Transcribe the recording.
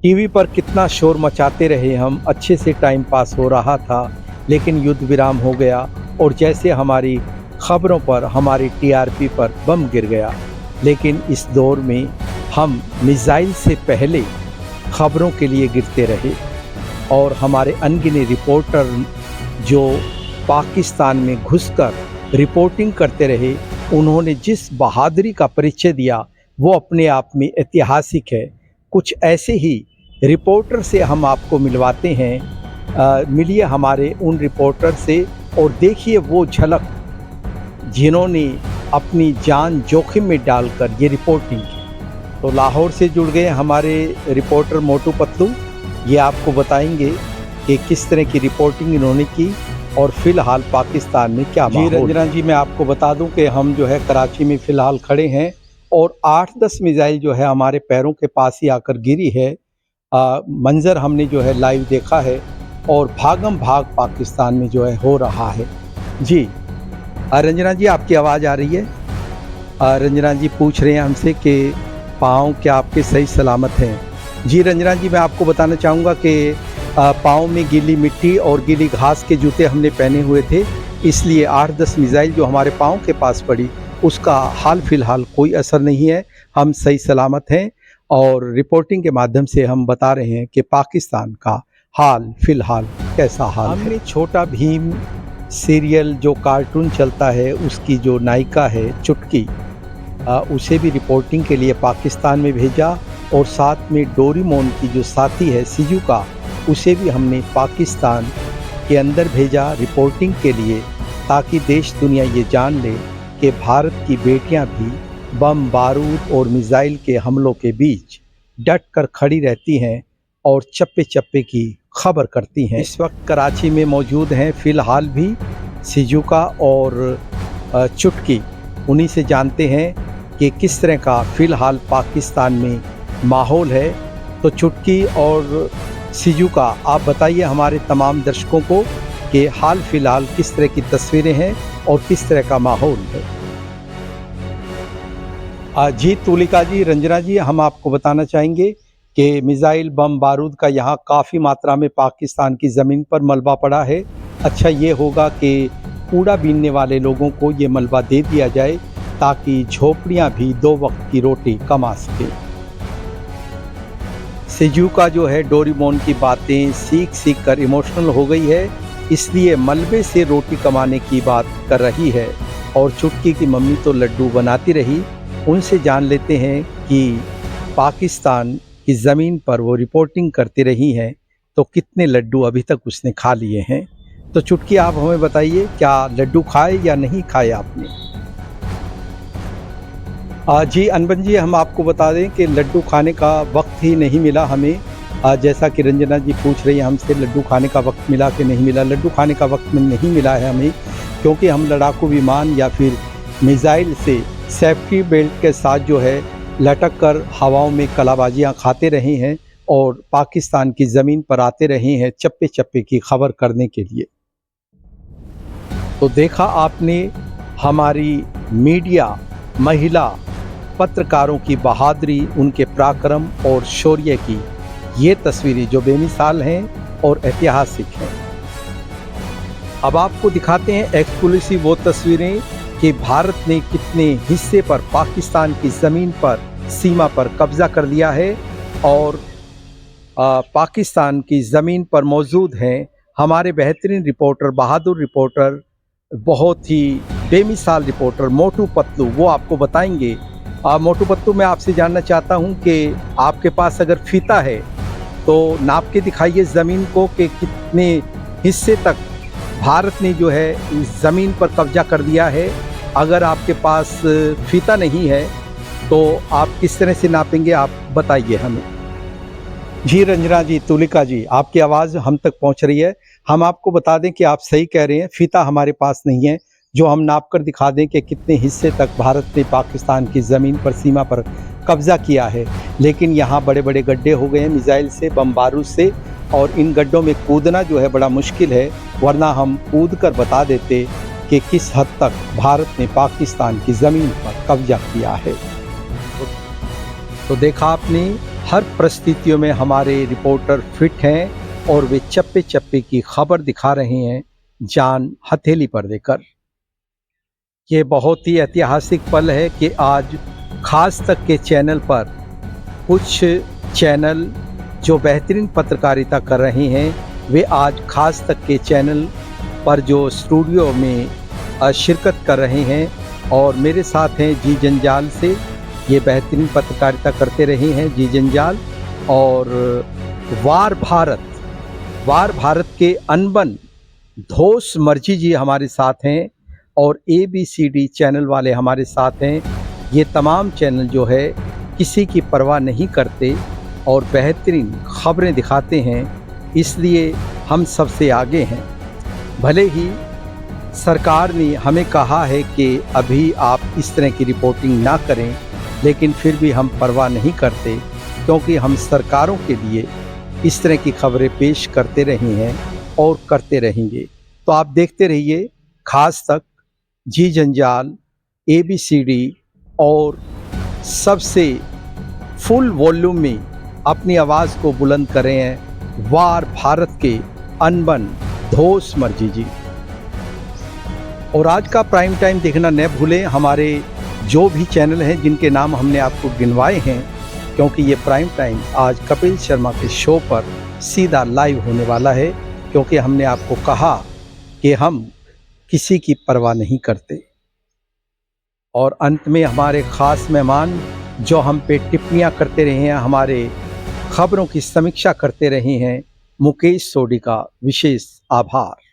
TV पर कितना शोर मचाते रहे हम, अच्छे से टाइम पास हो रहा था, लेकिन युद्ध विराम हो गया और जैसे हमारी खबरों पर, हमारी टीआरपी पर बम गिर गया। लेकिन इस दौर में हम मिसाइल से पहले खबरों के लिए गिरते रहे और हमारे अनगिने रिपोर्टर जो पाकिस्तान में घुसकर रिपोर्टिंग करते रहे, उन्होंने जिस बहादुरी का परिचय दिया वो अपने आप में ऐतिहासिक है। कुछ ऐसे ही रिपोर्टर से हम आपको मिलवाते हैं। मिलिए हमारे उन रिपोर्टर से और देखिए वो झलक जिन्होंने अपनी जान जोखिम में डालकर ये रिपोर्टिंग की। तो लाहौर से जुड़ गए हमारे रिपोर्टर मोटू पतलू, ये आपको बताएंगे कि किस तरह की रिपोर्टिंग इन्होंने की और फिलहाल पाकिस्तान में क्या माहौल। जी रंजना जी, मैं आपको बता दूं कि हम जो है कराची में फ़िलहाल खड़े हैं और 8-10 मिसाइल जो है हमारे पैरों के पास ही आकर गिरी है। मंज़र हमने जो है लाइव देखा है और भागम भाग पाकिस्तान में जो है हो रहा है। जी रंजना जी, आपकी आवाज़ आ रही है? रंजना जी पूछ रहे हैं हमसे कि पाँव क्या आपके सही सलामत हैं? जी रंजना जी, मैं आपको बताना चाहूँगा कि पाँव में गीली मिट्टी और गीली घास के जूते हमने पहने हुए थे, इसलिए 8-10 मिसाइल जो हमारे पाँव के पास पड़ी उसका हाल फिलहाल कोई असर नहीं है। हम सही सलामत हैं और रिपोर्टिंग के माध्यम से हम बता रहे हैं कि पाकिस्तान का हाल फिलहाल कैसा हाल है। हमने छोटा भीम सीरियल जो कार्टून चलता है उसकी जो नायिका है चुटकी, उसे भी रिपोर्टिंग के लिए पाकिस्तान में भेजा और साथ में डोरेमोन की जो साथी है शिजुका, उसे भी हमने पाकिस्तान के अंदर भेजा रिपोर्टिंग के लिए, ताकि देश दुनिया ये जान ले कि भारत की बेटियां भी बम बारूद और मिसाइल के हमलों के बीच डट कर खड़ी रहती हैं और चप्पे चप्पे की खबर करती हैं। इस वक्त कराची में मौजूद हैं फ़िलहाल भी शिजुका और चुटकी, उन्हीं से जानते हैं कि किस तरह का फ़िलहाल पाकिस्तान में माहौल है। तो चुटकी और शिजुका, आप बताइए हमारे तमाम दर्शकों को कि हाल फिलहाल किस तरह की तस्वीरें हैं और किस तरह का माहौल है। जी तुलिका जी, रंजना जी, हम आपको बताना चाहेंगे कि मिसाइल बम बारूद का यहाँ काफ़ी मात्रा में पाकिस्तान की ज़मीन पर मलबा पड़ा है। अच्छा ये होगा कि कूड़ा बीनने वाले लोगों को ये मलबा दे दिया जाए ताकि झोपड़ियाँ भी 2 वक्त की रोटी कमा सकें। शिजुका जो है डोरेमोन की बातें सीख सीख कर इमोशनल हो गई है, इसलिए मलबे से रोटी कमाने की बात कर रही है। और चुटकी की मम्मी तो लड्डू बनाती रही। उनसे जान लेते हैं कि पाकिस्तान की ज़मीन पर वो रिपोर्टिंग करती रही हैं तो कितने लड्डू अभी तक उसने खा लिए हैं। तो चुटकी, आप हमें बताइए, क्या लड्डू खाए या नहीं खाए आपने? जी अनबन जी, हम आपको बता दें कि लड्डू खाने का वक्त ही नहीं मिला हमें। जैसा कि रंजना जी पूछ रही है हमसे लड्डू खाने का वक्त मिला कि नहीं मिला। लड्डू खाने का वक्त नहीं मिला है हमें, क्योंकि हम लड़ाकू विमान या फिर मिसाइल से सेफ्टी बेल्ट के साथ जो है लटक कर हवाओं में कलाबाजियाँ खाते रहे हैं और पाकिस्तान की ज़मीन पर आते रहे हैं चप्पे चप्पे की खबर करने के लिए। तो देखा आपने हमारी मीडिया, महिला पत्रकारों की बहादुरी, उनके पराक्रम और शौर्य की ये तस्वीरें जो बेमिसाल हैं और ऐतिहासिक हैं। अब आपको दिखाते हैं एक्सक्लूसिव वो तस्वीरें कि भारत ने कितने हिस्से पर पाकिस्तान की ज़मीन पर, सीमा पर कब्ज़ा कर लिया है और पाकिस्तान की ज़मीन पर मौजूद हैं हमारे बेहतरीन रिपोर्टर, बहादुर रिपोर्टर, बहुत ही बेमिसाल रिपोर्टर मोटू पतलू। वो आपको बताएंगे। मोटू पतलू, मैं आपसे जानना चाहता हूं कि आपके पास अगर फीता है तो नाप के दिखाइए ज़मीन को कि कितने हिस्से तक भारत ने जो है इस ज़मीन पर कब्जा कर दिया है। अगर आपके पास फीता नहीं है तो आप किस तरह से नापेंगे, आप बताइए हमें। जी रंजना जी, तुलिका जी, आपकी आवाज़ हम तक पहुंच रही है। हम आपको बता दें कि आप सही कह रहे हैं, फीता हमारे पास नहीं है जो हम नाप कर दिखा दें कि कितने हिस्से तक भारत ने पाकिस्तान की ज़मीन पर, सीमा पर कब्ज़ा किया है। लेकिन यहाँ बड़े बड़े गड्ढे हो गए हैं मिसाइल से, बम बारूद से, और इन गड्ढों में कूदना जो है बड़ा मुश्किल है, वरना हम कूद कर बता देते कि किस हद तक भारत ने पाकिस्तान की ज़मीन पर कब्जा किया है। तो देखा आपने हर परिस्थितियों में हमारे रिपोर्टर फिट हैं और वे चप्पे चप्पे की खबर दिखा रहे हैं, जान हथेली पर देकर। ये बहुत ही ऐतिहासिक पल है कि आज खास तक के चैनल पर कुछ चैनल जो बेहतरीन पत्रकारिता कर रहे हैं, वे आज खास तक के चैनल पर जो स्टूडियो में शिरकत कर रहे हैं। और मेरे साथ हैं जी जंजाल से, ये बेहतरीन पत्रकारिता करते रहे हैं जी जंजाल। और वार भारत के अनबन धोस मर्जी जी हमारे साथ हैं और ABCD चैनल वाले हमारे साथ हैं। ये तमाम चैनल जो है किसी की परवाह नहीं करते और बेहतरीन खबरें दिखाते हैं, इसलिए हम सबसे आगे हैं। भले ही सरकार ने हमें कहा है कि अभी आप इस तरह की रिपोर्टिंग ना करें, लेकिन फिर भी हम परवाह नहीं करते, क्योंकि हम सरकारों के लिए इस तरह की खबरें पेश करते रहे हैं और करते रहेंगे। तो आप देखते रहिए खास तक, जी जंजाल, ABCD और सबसे फुल वॉल्यूम में अपनी आवाज़ को बुलंद कर रहे हैं वार भारत के अनबन धोस मर्जी जी। और आज का प्राइम टाइम देखना न भूलें, हमारे जो भी चैनल हैं जिनके नाम हमने आपको गिनवाए हैं, क्योंकि ये प्राइम टाइम आज कपिल शर्मा के शो पर सीधा लाइव होने वाला है, क्योंकि हमने आपको कहा कि हम किसी की परवाह नहीं करते। और अंत में हमारे ख़ास मेहमान जो हम पे टिप्पणियाँ करते रहे हैं, हमारे खबरों की समीक्षा करते रहे हैं, मुकेश सोडी का विशेष आभार।